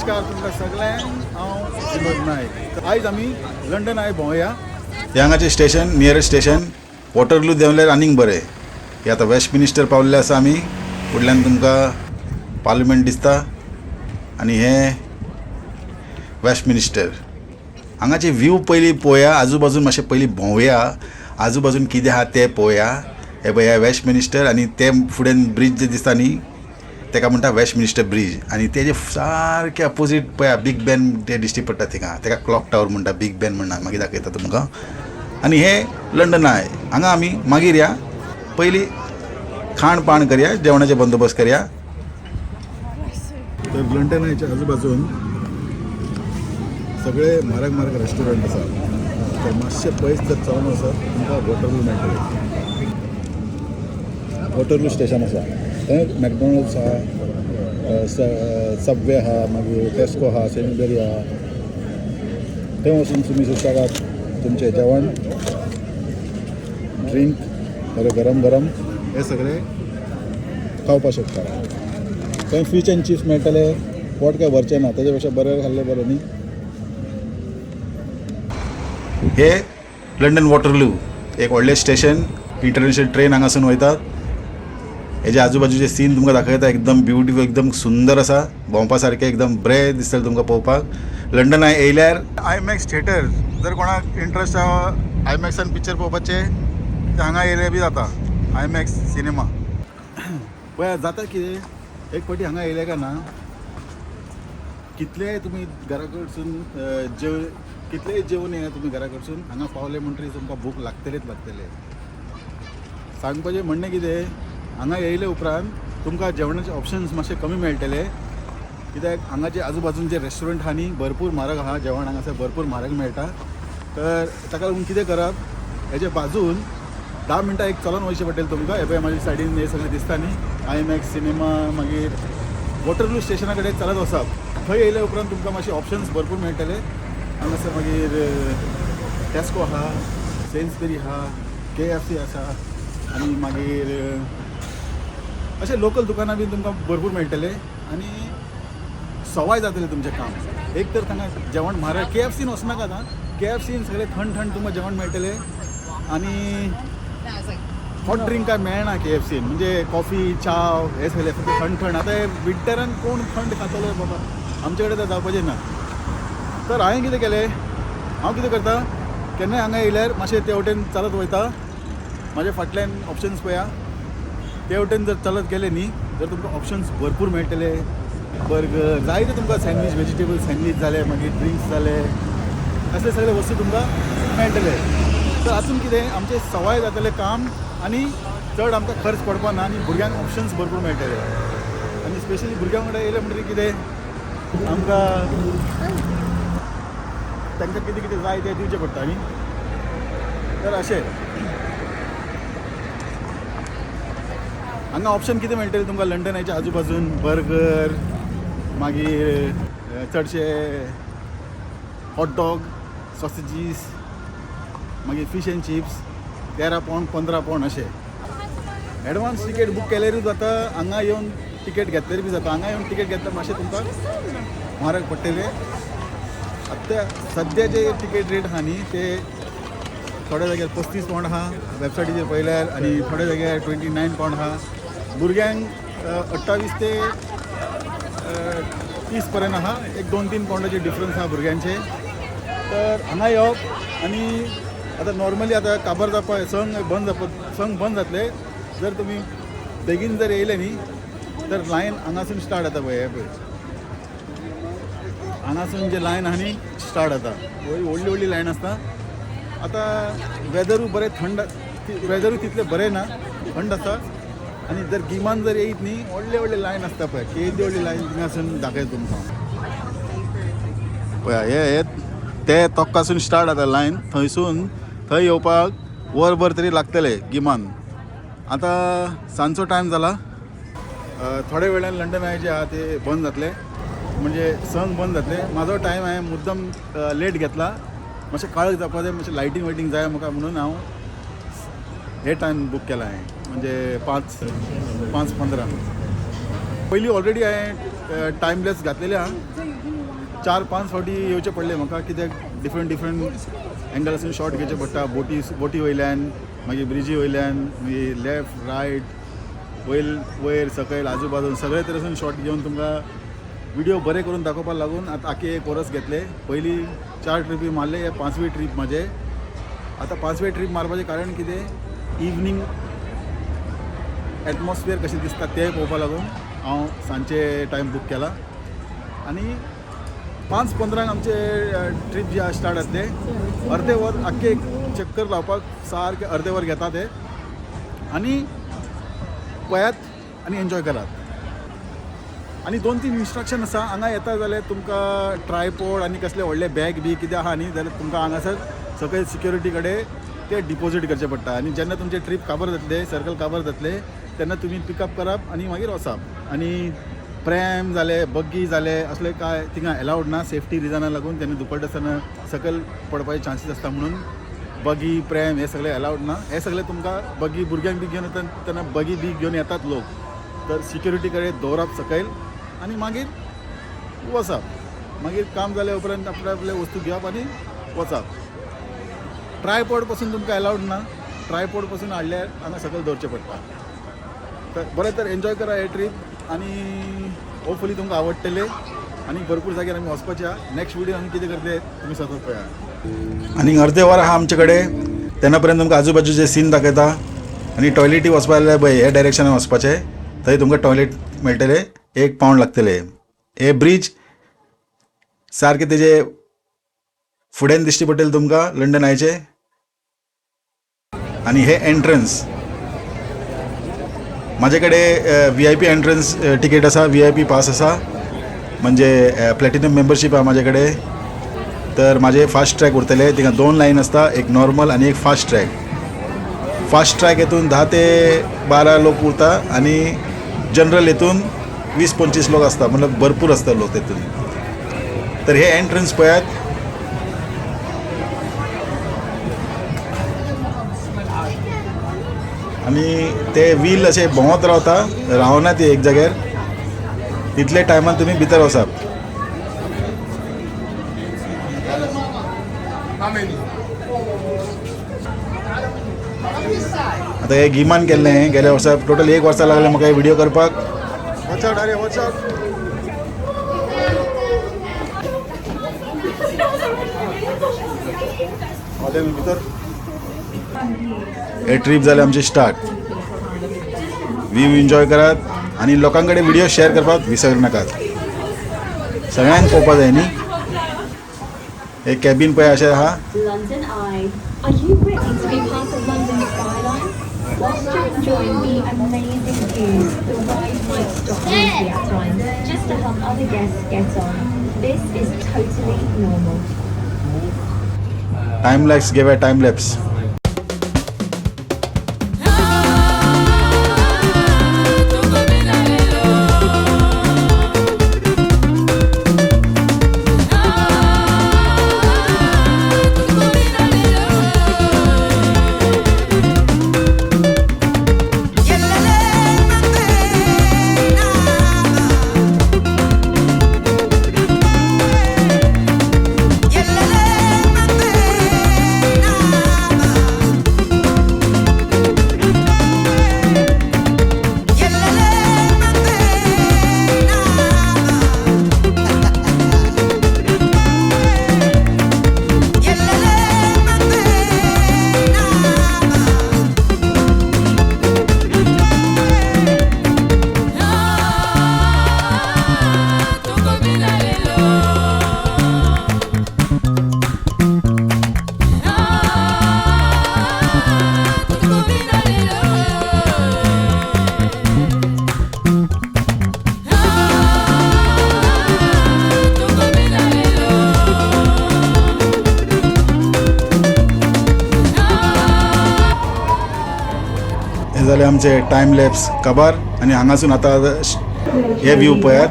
नमस्कार तुमकां सगळ्यांक हांव विनोद नायक. आयज आमी लंडन आय भोंवया. हांगाचें स्टेशन नियरस्ट स्टेशन वॉटरलू देंवल्यार आनीक बरें. हे आतां वेस्ट मिनिस्टर पावल्ले आसा आमी. फुडल्यान तुमकां पार्लिमेंट दिसता आनी हे वेस्ट मिनिस्टर. हांगाचे व्यू पयलीं पळोवया, आजू बाजून मातशें पयलीं भोंवया, आजू बाजून कितें आहा तें पळोवया. हे पळय हे वेस्ट मिनिस्टर आनी ते फुडें ब्रिज जे दिसता न्ही तेका म्हणटा वेस्ट मिनिस्टर ब्रिज. आनी तेजे सारके अपोजीट पळया बीग बेन ते दिश्टी पडटा थिंगा, तेका क्लॉक टावर म्हणटा, बीग बेन म्हणटा. मागीर दाखयता तुमकां. आनी हे लंडन आय. हांगा आमी मागीर या. पयलीं खाण पाण करया, जेवणाचे बंदोबस्त करया. तर लंडनाच्या आजू बाजून सगळे म्हारग म्हारग रेस्टॉरंट आसा. तर मातशें पयस जर चलून वचत तुमकां वॉटरलू मेळटलें. वॉटरलू स्टेशन आसा थंय मॅकडॉनल्ड्स आहा, सबवे आहा, मागीर टेस्को आहा, सेन्सबरी आहा. थंय वचून तुमी सुशेगाद तुमचें जेवण, ड्रिंक बरें गरम गरम हे सगळें खावपाक शकता. थंय फीश एंड चिप्स मेळटले. पोट काय भरचें ना, तेजे पेक्षा बरें खाल्लें बरें न्ही. हे लंडन वॉटरलू एक व्हडलें स्टेशन. इंटरनॅशनल ट्रेन हांगासून वयतात. हेजे आजूबाजूचे सीन तुमकां दाखयता. एकदम ब्युटिफूल, एकदम सुंदर आसा. भोंवपा सारकें एकदम बरें दिसतलें तुमकां पळोवपाक. लंडन येयल्यार आयमॅक्स थिएटर जर कोणाक इंट्रस्ट आहा आयमॅक्सान पिक्चर पळोवपाचें ते हांगा येयले बी जाता. आयमॅक्स सिनेमा पळय जाता कितें एक फावटी हांगा येयले काय ना कितलेय तुमी घरा कडसून कितलेय जेवून येया तुमी घरा कडसून हांगा पावले म्हणटरी तुमकां भूक लागतलेच लागतले. सांगपाचें म्हणणें कितें हांगा येयले उपरांत तुमकां जेवणाचे ऑप्शन्स मातशे कमी मेळटले. कित्याक हांगाचे आजू बाजून जे रेस्टॉरंट आहा न्ही भरपूर म्हारग आहा. जेवण हांगासर भरपूर म्हारग मेळटा. तर ताका लागून कितें करप हेजे बाजून 10 मिनटां एक चलून वयचें पडटलें तुमकां. हे पळय म्हाज्या सायडीन हे सगळें दिसता न्ही आयमॅक्स सिनेमा, मागीर वॉटरलू स्टेशना कडेन चलत वचप. थंय येयले उपरांत तुमकां मातशे ऑप्शन्स भरपूर मेळटले. हांगासर मागीर टेस्को आहा, सेन्सबरी आहा, KFC आसा आनी मागीर अशें लोकल दुकानां बी तुमकां भरपूर मेळटले. आनी सवाय जातलें तुमचें काम. एक तर हांगा जेवण म्हारग. KFCन वचनाका आतां. KFCन सगळें थंड थंड तुमकां जेवण मेळटलें. आनी हॉट ड्रिंक काय मेळना KFCन. म्हणजे कॉफी चाव हे सगळें फक्त थंड थंड. आतां हे विंटरान कोण थंड खातलो बाबा, आमचे कडेन तर जावपाचें ना. तर हांवें कितें केलें, हांव कितें करता केन्नाय हांगा येयल्यार मातशें ते वटेन चलत वयता. म्हाज्या फाटल्यान ऑप्शन्स पळया. ते वटेन जर चलत गेले न्ही जर तुमकां ऑप्शन्स भरपूर मेळटले. बर्गर जायते तुमकां सँडवीच, व्हेजिटेबल सँडवीच जाले, मागीर ड्रिंक्स जाले, असले सगळे वस्तू तुमकां मेळटले. तर हातून कितें आमचें सवाय जातलें काम आनी चड आमकां खर्च पडपा ना आनी भुरग्यांक ऑप्शन्स भरपूर मेळटले. आनी स्पेशली भुरग्यां कडेन येयले म्हणटकीर कितें आमकां तांकां कितें कितें जाय तें दिवचें पडटा न्ही. तर अशें हांगा ऑप्शन कितें मेळटले तुमकां लंडनाच्या आजू बाजून बर्गर, मागीर चडशे हॉटडॉग, सॉसेजीस, मागीर fish end chips 13 pound 15 pound अशें. एडवान्स तिकेट बूक केल्यारूय जाता, हांगा येवन तिकेट घेतल्यार बी जाता. हांगा येवन तिकेट घेतल्यार मातशें तुमकां म्हारग पडटलें. आतां सद्या जे तिकेट रेट आहा न्ही ते थोड्या जाग्यार 35 पावंड आहा वेबसायटीचेर पळयल्यार आनी थोड्या जाग्यार 29 पावंड आहा. भुरग्यांक 28 ते 30 पर्यंत आहा. एक 2-3 पावंडाचे डिफरन्स आहा भुरग्यांचे. तर हांगा येवप आनी आतां नॉर्मली आतां काबार जावपा संक बंद जातले. जर तुमी बेगीन जर येयले न्ही तर लायन हांगासून स्टार्ट जाता पळय. हे पळय हांगासून जे लायन आहा न्ही स्टार्ट जाता. व्हडली व्हडली लायन आसता. आतां वेदरूय बरें थंड, वेदरूय तितलें बरें ना, थंड आसा. आनी जर गिमान जर येयत न्ही व्हडले व्हडले लायन आसता पळय. केदी व्हडली लायन थिंगासून दाखयता तुमकां. पळय हे ते तोक्कासून स्टार्ट जाता लायन. थंय येवपाक वरभर तरी लागतले गिमान. आतां सांजचो टायम जाला. थोड्या वेळान लंडन आय जे आहा ते बंद जातले, म्हणजे संक बंद जातले. म्हाजो टायम हांवें मुद्दम लेट घेतला. मातशें काळोख जावपा जाय, मातशें लायटींग जाय म्हाका म्हणून हांव हे टायम बूक केला हांवें, म्हणजे 5:15. पयलीं ऑलरेडी हांवें टायमलेस घातलेले आहा 4-5 फावटी येवचे पडले म्हाका, कित्याक डिफरंट एंगलासून शॉट घेवचे पडटा. बोटी वयल्यान, मागीर ब्रिजी वयल्यान, मागीर लेफ्ट रायट वयर सकयल आजू बाजून सगळे तरेसून शॉट घेवन तुमकां व्हिडिओ बरे करून दाखोवपाक लागून आतां आख्खे 1 वर्स घेतले. पयलीं 4 ट्रिपी मारले, हे 5वी ट्रीप म्हाजे. आतां 5वे ट्रीप मारपाचें कारण कितें, इवनिंग एटमॉस्फियर कशें दिसता तें पळोवपा लागून हांव सांजचे टायम बूक केला. आनी 5:15 आमचे ट्रीप जी स्टार्ट जातले. अर्दे वर आख्खे चक्कर लावपाक सारके अर्दे वर घेता ते. आनी पळयात आनी एन्जॉय करात. आनी 2-3 इन्स्ट्रक्शन आसा. हांगा येता जाल्यार तुमकां ट्रायपॉड आनी कसले व्हडले बॅग बी कितें आहा न्ही जाल्यार तुमकां हांगासर सकयल सिक्युरिटी कडेन ते डिपॉझीट करचें पडटा. आनी जेन्ना तुमचे ट्रीप काबर जातले, सर्कल काबर जातले, तेन्ना तुमी पिकअप करप आनी मागीर वचप. आनी प्रॅम जाले, बग्गी जाले असले काय थिंगा एलावड ना सेफ्टी रिजनाक लागून. तेन्ना दुपट्टासतना सकयल पडपाचे चान्सीस आसता म्हणून बगी प्रॅम हे सगळे एलावड ना. हे सगळे तुमकां बगी भुरग्यांक बी घेवन येता तेन्ना बगी बी घेवन येतात लोक, तर सिक्युरिटी कडेन दवरप सकयल आनी मागीर वचप. मागीर काम जाले उपरांत आपले वस्तू घेवप आनी वचप. ट्रायपॉड पासून तुमकां एलावड ना. ट्रायपॉड पासून हाडल्यार हांगा सकयल दवरचें पडटा. तर बरें तर एन्जॉय करा हे ट्रीप आनी होपफुली तुमकां आवडटले. आनी भरपूर जाग्यार आमी वचपाचे आहा. नेक्स्ट व्हिडिओ आमी कितें करतले तुमी सतत पळया. आनी अर्दे वर आहा आमचे कडेन, तेन्ना पर्यंत तुमकां आजूबाजूचे सीन दाखयता. आनी टॉयलेटी वचपा जाल्यार पळय हे डायरेक्शनान वचपाचें, थंय तुमकां टॉयलेट मेळटले. 1 पावंड लागतले. हे ब्रीज सारके तेजे फुड्यान दिश्टी पडटले तुमकां लंडन आयचे. आनी हे एंट्रन्स म्हाजे कडेन VIP एंट्रन्स टिकेट आसा, VIP पास आसा, म्हणजे प्लॅटिनम मेंबरशीप आहा म्हाजे कडेन. तर म्हाजे फास्ट ट्रॅक उरतले. थिंगा 2 लायन आसता, एक नॉर्मल आनी एक फास्ट ट्रॅक. फास्ट ट्रॅक हेतून 10 ते 12 लोक उरता आनी जनरल हेतून 20-25 लोक आसता, मतलब भरपूर आसता लोक तेतून. तर हे एंट्रन्स पळयात. आनी ते व्हील अशें भोंवत रावना ती एक जाग्यार. तितले टायमान तुमी भितर वचप. आतां हे गिमान केल्लें गेल्या वर्सा. टोटल 1 वर्सा लागलें म्हाका हे व्हिडिओ करपाक. वॉच आउट आरे वॉच आउट. भितर हे ट्रीप जाले आमची स्टार्ट. व्यू एन्जॉय करात आनी लोकां कडेन व्हिडिओ शेअर करपाक विसर नाकात. सगळ्यांक पळोवपा जाय न्ही. हे कॅबीन पळय अशें आहा. Are you ready to be part of London skyline? Whilst you're enjoying the amazing views, the ride might stop briefly at times, just to help other guests get on. This is totally normal. Time lapse, give a time lapse. जाले आमचे time lapse काबार. आनी हांगासून आतां हे view पळयात.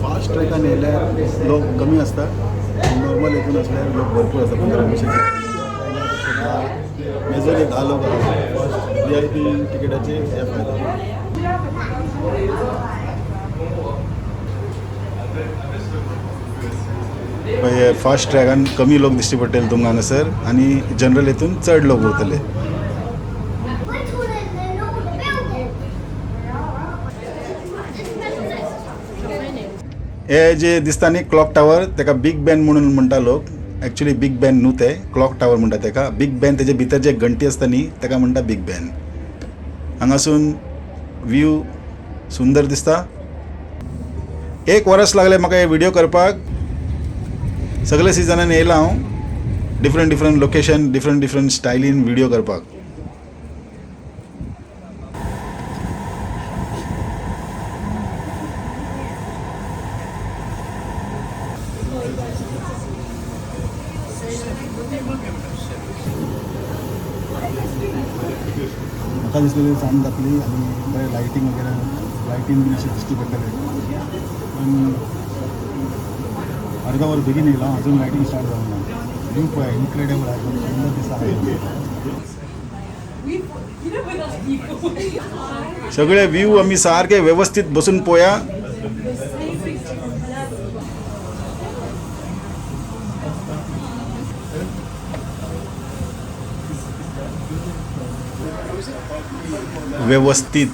Fast ट्रॅकान येयल्यार लोक कमी आसता, नॉर्मल हेतून आसल्यार लोक भरपूर आसता. 15-20 मेजर 10 लोक आसा. VIP टिकेटाचे हे फायदा. पळय फास्ट ट्रॅकान कमी लोक दिश्टी पडटले तुमकां हांगासर आनी जनरल हेतून चड लोक उरतले. हे जे दिसता न्ही क्लॉक टावर ताका बिग बॅन म्हणून म्हणटा लोक. एक्चुअली बिग बॅन न्हू ते क्लॉक टावर म्हणटा ताका. बिग बॅन तेजे भितर जे घंटी आसता न्ही ताका म्हणटा बिग बॅन. हांगासून व्यू सुंदर दिसता. 1 वर्स लागले म्हाका हे व्हिडिओ करपाक. सगळे सिजनान येयला हांव डिफरंट लोकेशन डिफरंट स्टायलीन व्हिडिओ करपाक. म्हाका दिसलेली सांग जातली आनी बरें लायटींग वगैरे लायटींग बी अशें दिश्टी पडटलें. पण अर्धा वर बेगीन येयला अजून लायटींग स्टार्ट जावंक ना. व्यू पळय इनक्रेडिबल आहे. सुंदर दिसता. सगळे व्यू आमी सारखे व्यवस्थित बसून पळोवया. व्यवस्थित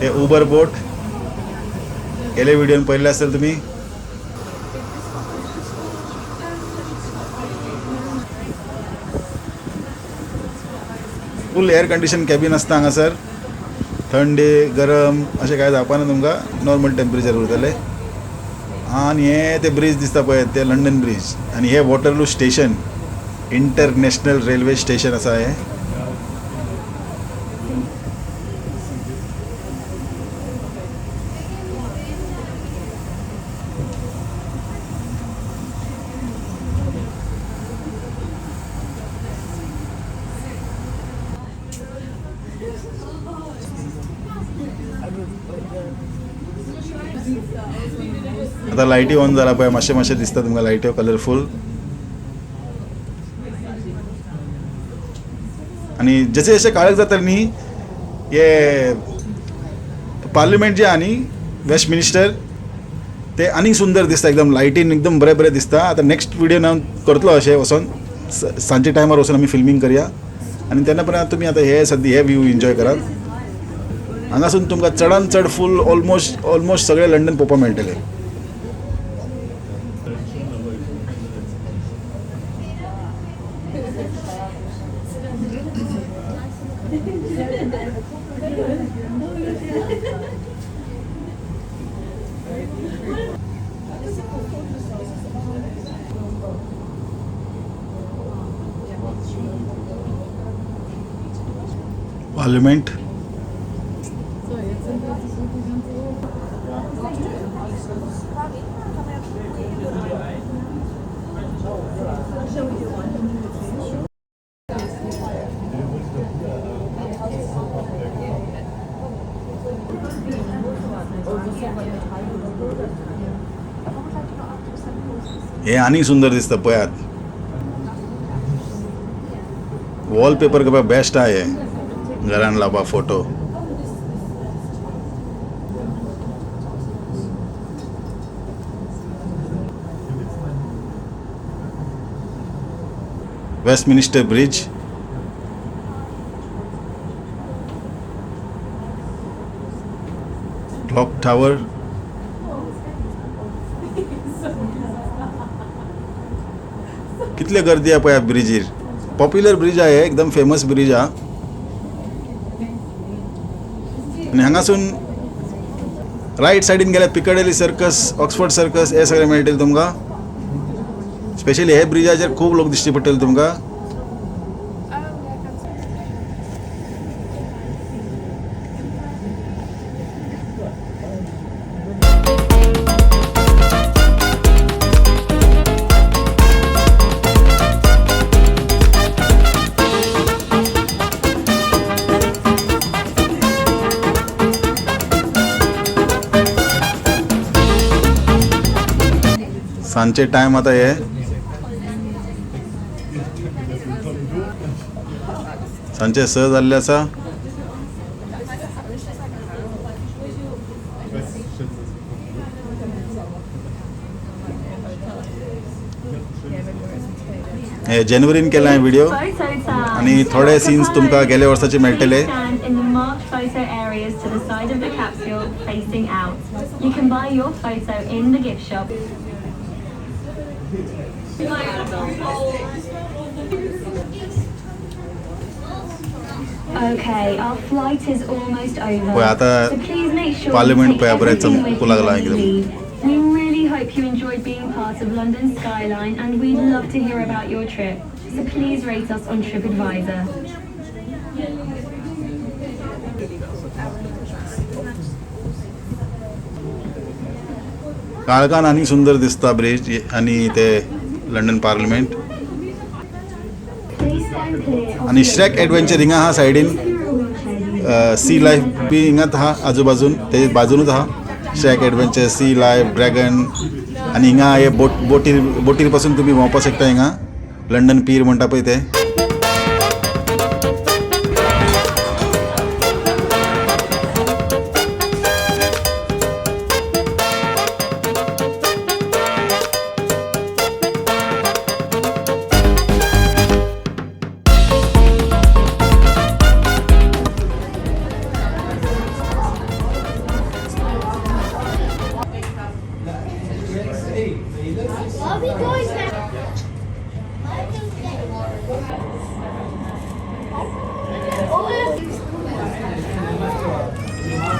हे उबर बोट गेले व्हिडिओन पळयल्ले असेल तुम्ही. फुल एअर कंडिशन कॅबिन आसता हांगासर. थंडी गरम अशें कांय जावपाना तुमकां. नॉर्मल टेम्परेचर उरतले. आनी हे ते ब्रिज दिसता पळय ते लंडन ब्रिज. आनी हे Waterloo station international railway station आसा हे. आता लायटी ऑन जाला पळय मातशें दिसता तुमकां लायट्यो कलरफूल. आणि जसे जसे काळख जाता न्ही हे पार्लिमेंट जे आहा न्ही वेस्टमिनिस्टर ते आनीक सुंदर दिसता. एकदम लायटीन एकदम बरें दिसता. आता नेक्स्ट व्हिडिओन हांव करतलो अशें वचोन सांजचे टायमार वचून आमी फिल्मींग करया. आनी तेन्ना पर्यंत तुमी आतां हे सद्या हे व्यू एन्जॉय करात. हांगासून तुमकां चडान चड फूल ऑलमोस्ट सगळे लंडन पळोवपाक मेळटले. पार्लिमेंट हे आनी सुंदर दिसता पळयात. वॉलपेपर करपाक बेस्ट आहे हे घरान लावपाक photo. Westminster bridge. Clock tower. कितले गर्दी आहे पळय ब्रिजीर. पॉप्युलर ब्रिज आहे एकदम फेमस ब्रिज हा. आणि हांगासून रायट सायडीन गेल्यार पिकाडेली सर्कस ऑक्सफर्ड सर्कस हे सगळे मेळटले तुमकां. स्पेशली हे ब्रिजाचेर खूब लोक दिश्टी पडटले तुमकां. सांजचे टायम आता हे सांजचे 6 जाल्ले आसा. हे जानेवारीन केला हांवें व्हिडिओ आणि थोडे सीन्स तुमकां गेल्या वर्साचे मेळटले. Stand in the marked photo areas to the side of the capsule, facing out. You can buy your photo in the gift shop. Okay, our flight is almost over. पळय आतां So please make sure Parliament you take पळय बरें everything with Chamku you लागला when you एकदम. leave. We really hope you enjoyed being part of London Skyline, and we'd love to hear about your trip. So please rate us on TripAdvisor. काळखान आनी सुंदर दिसता bridge आणि ते London parliament Please stand clear of आणि श्रॅक adventure हिंगा हा सायडीन C life बी हिंगात हा आजूबाजून ते बाजूनच हा श्रॅक एडवेंचर सी लायफ ड्रॅगन आणि हिंगा हे बोटीर पासून तुम्ही भोंवपाक शकता हिंगा लंडन पीर म्हणटा पळय ते.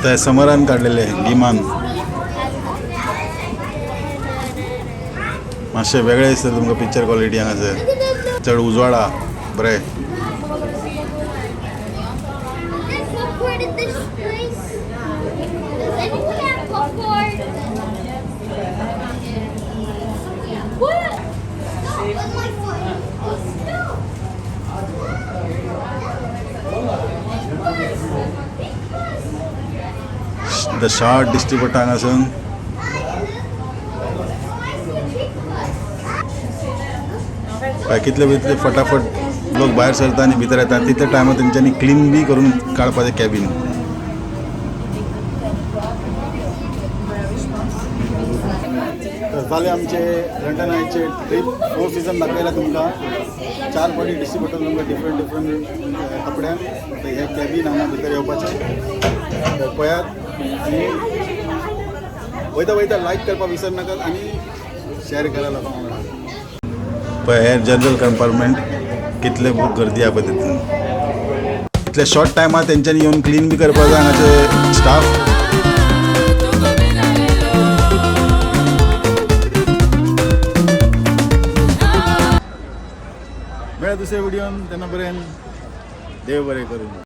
ते समरान काडलेले गिमान मातशें वेगळें दिसता तुमकां पिक्चर क्वॉलिटी हांगासर चड उजवाडा बरें. There's popcorn in this place. Does anyone have popcorn? What? No, with my foot. No. The short दिश्टी पडटा हांगासून. कितले भितर फटाफट लोक भायर सरता आनी भितर येता तितल्या टायमार तेंच्यांनी क्लीन बी करून काडपाचें कॅबीन. जाले आमचे लंडनाचे ट्रीप 4 सीझन दाखयला तुमकां 4 फावटी दिश्टी पडटलो तुमकां डिफरंट कपड्यान. हे कॅबीन हांगा भितर येवपाचें पळयात आनी वयता लायक करपाक विसर नाकात आनी शेअर करायला वांगडा. पळय हे जनरल कंपार्टमेंट कितले खूब गर्दी आहा पळय तितून. इतल्या शॉर्ट टायमार तेंच्यांनी येवन क्लीन बी करपाक जाय हांगाचे स्टाफ. मेळ्या दुसऱ्या व्हिडिओन तेन्ना बरें देव बरें करूं.